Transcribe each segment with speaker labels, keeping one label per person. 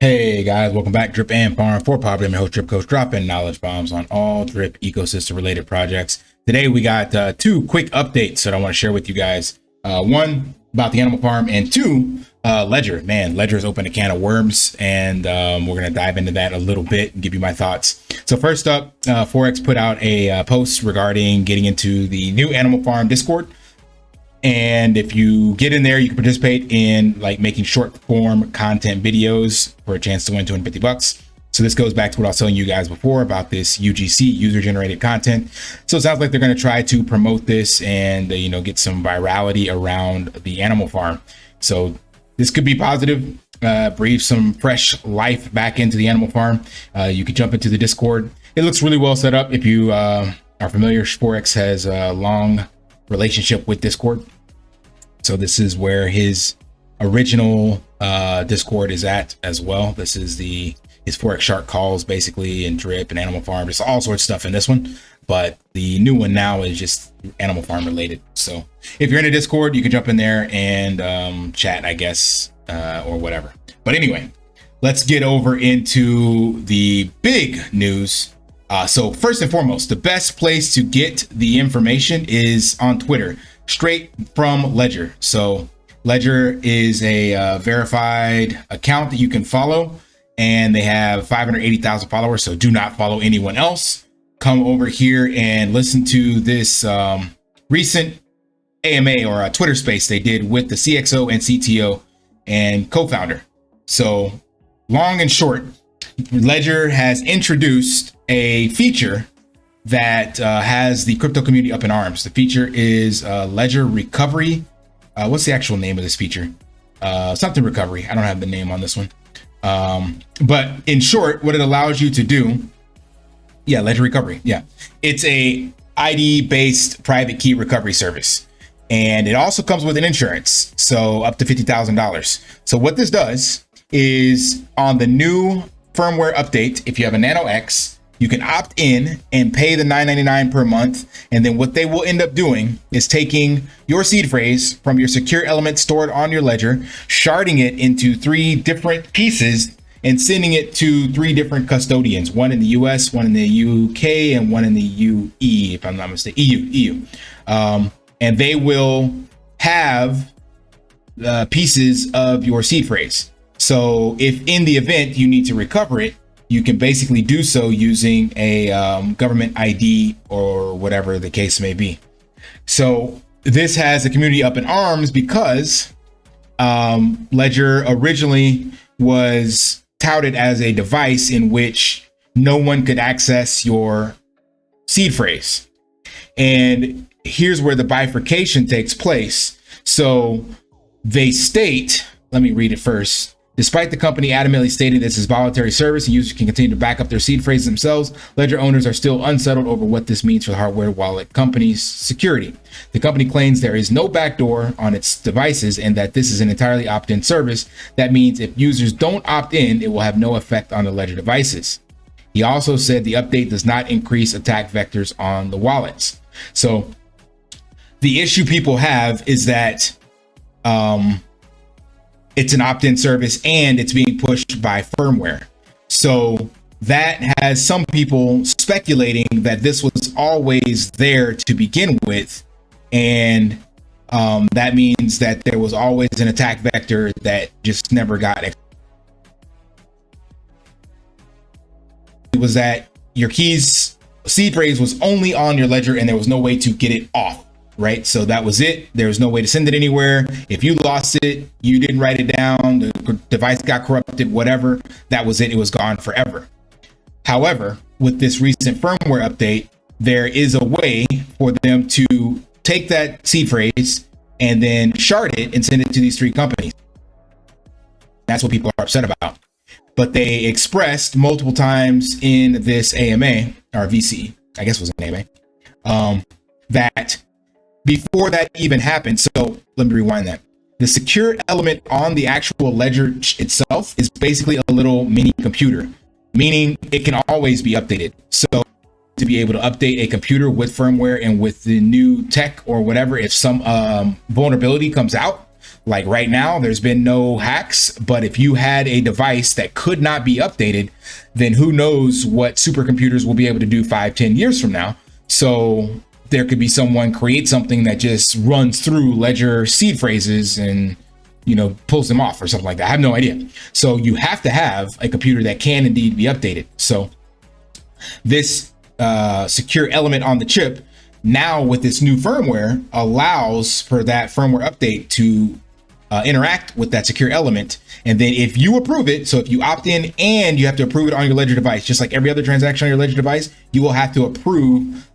Speaker 1: Hey guys, welcome back. Drip and Farm for Poverty. I'm your host, Drip Coach, dropping knowledge bombs on all drip ecosystem related projects. Today we got two quick updates that I want to share with you guys. One about the animal farm, and two, Ledger. Man, Ledger has opened a can of worms, and we're going to dive into that a little bit and give you my thoughts. So first up, Forex put out a post regarding getting into the new animal farm Discord. And if you get in there, you can participate in like making short form content videos for a chance to win $250. So this goes back to what I was telling you guys before about this UGC, user generated content. So it sounds like they're going to try to promote this and, get some virality around the animal farm. So this could be positive, breathe some fresh life back into the animal farm. You can jump into the Discord. It looks really well set up. If you are familiar, Forex has a long relationship with Discord. So this is where his original Discord is at as well. This is his Forex Shark calls basically, and drip and animal farm, just all sorts of stuff in this one. But the new one now is just animal farm related. So if you're in a Discord, you can jump in there and chat, I guess, or whatever. But anyway, let's get over into the big news. So first and foremost, the best place to get the information is on Twitter, straight from Ledger. So Ledger is a verified account that you can follow, and they have 580,000 followers. So do not follow anyone else. Come over here and listen to this recent AMA or a Twitter space they did with the CXO and CTO and co-founder. So long and short, Ledger has introduced a feature that has the crypto community up in arms. The feature is Ledger Recovery. What's the actual name of this feature? Something Recovery. I don't have the name on this one. But in short, what it allows you to do, Ledger Recovery. Yeah, it's a ID-based private key recovery service. And it also comes with an insurance, so up to $50,000. So what this does is on the new firmware update, if you have a Nano X, you can opt in and pay the $9.99 per month. And then what they will end up doing is taking your seed phrase from your secure element stored on your ledger, sharding it into 3 different pieces and sending it to 3 different custodians, one in the US, one in the UK, and one in the UE, if I'm not mistaken, EU. And they will have pieces of your seed phrase. So if in the event you need to recover it, you can basically do so using a government ID or whatever the case may be. So this has the community up in arms because Ledger originally was touted as a device in which no one could access your seed phrase. And here's where the bifurcation takes place. So they state, let me read it first. Despite the company adamantly stating this is voluntary service and users can continue to back up their seed phrases themselves, Ledger owners are still unsettled over what this means for the hardware wallet company's security. The company claims there is no backdoor on its devices and that this is an entirely opt-in service. That means if users don't opt in, it will have no effect on the Ledger devices. He also said the update does not increase attack vectors on the wallets. So the issue people have is that it's an opt-in service and it's being pushed by firmware. So that has some people speculating that this was always there to begin with. And that means that there was always an attack vector that just never got it. It was that your keys seed phrase was only on your ledger and there was no way to get it off. Right. So that was it. There was no way to send it anywhere. If you lost it, you didn't write it down, the device got corrupted, whatever, that was it. It was gone forever. However, with this recent firmware update, there is a way for them to take that seed phrase and then shard it and send it to these 3 companies. That's what people are upset about. But they expressed multiple times in this AMA or VC, I guess it was an AMA, that before that even happened, so let me rewind that. The secure element on the actual ledger itself is basically a little mini computer, meaning it can always be updated. So to be able to update a computer with firmware and with the new tech or whatever, if some vulnerability comes out, Like right now, there's been no hacks, but if you had a device that could not be updated, then who knows what supercomputers will be able to do 5-10 years from now. So there could be someone create something that just runs through ledger seed phrases and, you know, pulls them off or something like that. I have no idea. So you have to have a computer that can indeed be updated. So this secure element on the chip now with this new firmware allows for that firmware update to interact with that secure element. And then if you approve it, so if you opt in and you have to approve it on your ledger device, just like every other transaction on your ledger device, you will have to approve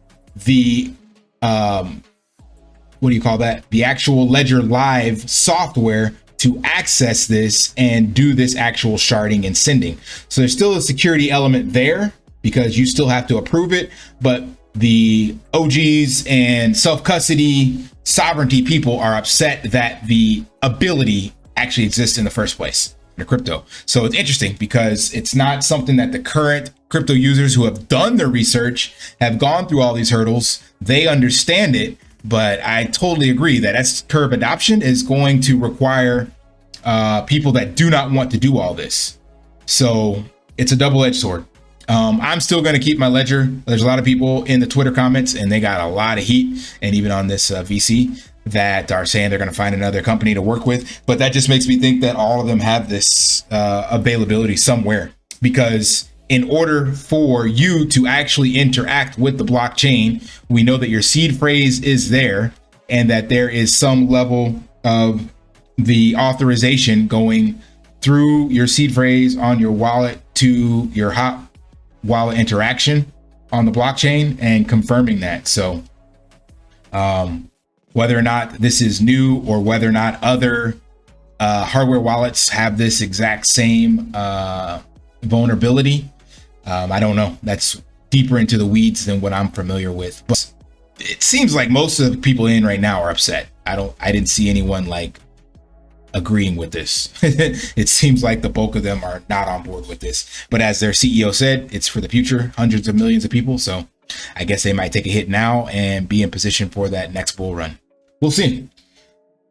Speaker 1: the what do you call that? The actual Ledger Live software to access this and do this actual sharding and sending. So there's still a security element there because you still have to approve it, but the OGs and self-custody sovereignty people are upset that the ability actually exists in the first place in crypto. So it's interesting because it's not something that the current crypto users who have done their research have gone through all these hurdles. They understand it. But I totally agree that S-curve adoption is going to require people that do not want to do all this. So it's a double-edged sword. I'm still going to keep my ledger. There's a lot of people in the Twitter comments, and they got a lot of heat, and even on this VC, that are saying they're going to find another company to work with. But that just makes me think that all of them have this availability somewhere, because in order for you to actually interact with the blockchain, we know that your seed phrase is there and that there is some level of the authorization going through your seed phrase on your wallet to your hot wallet interaction on the blockchain and confirming that. So whether or not this is new or whether or not other hardware wallets have this exact same vulnerability, I don't know. That's deeper into the weeds than what I'm familiar with. But it seems like most of the people in right now are upset. I didn't see anyone like agreeing with this. It seems like the bulk of them are not on board with this. But as their CEO said, it's for the future, hundreds of millions of people. So I guess they might take a hit now and be in position for that next bull run. We'll see.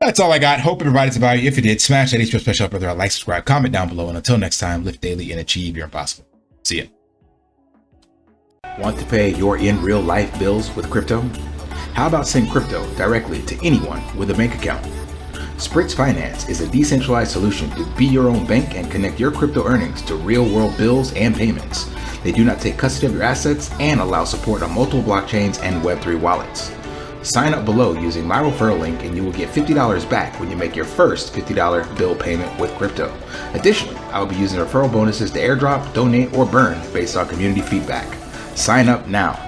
Speaker 1: That's all I got. Hope it provided some value. If it did, smash that HTTP special up with like, subscribe, comment down below. And until next time, live daily and achieve your impossible. See ya. Want to pay your in real life bills with crypto? How about send crypto directly to anyone with a bank account? Spritz Finance is a decentralized solution to be your own bank and connect your crypto earnings to real world bills and payments. They do not take custody of your assets and allow support on multiple blockchains and Web3 wallets. Sign up below using my referral link and you will get $50 back when you make your first $50 bill payment with crypto. Additionally, I will be using referral bonuses to airdrop, donate, or burn based on community feedback. Sign up now.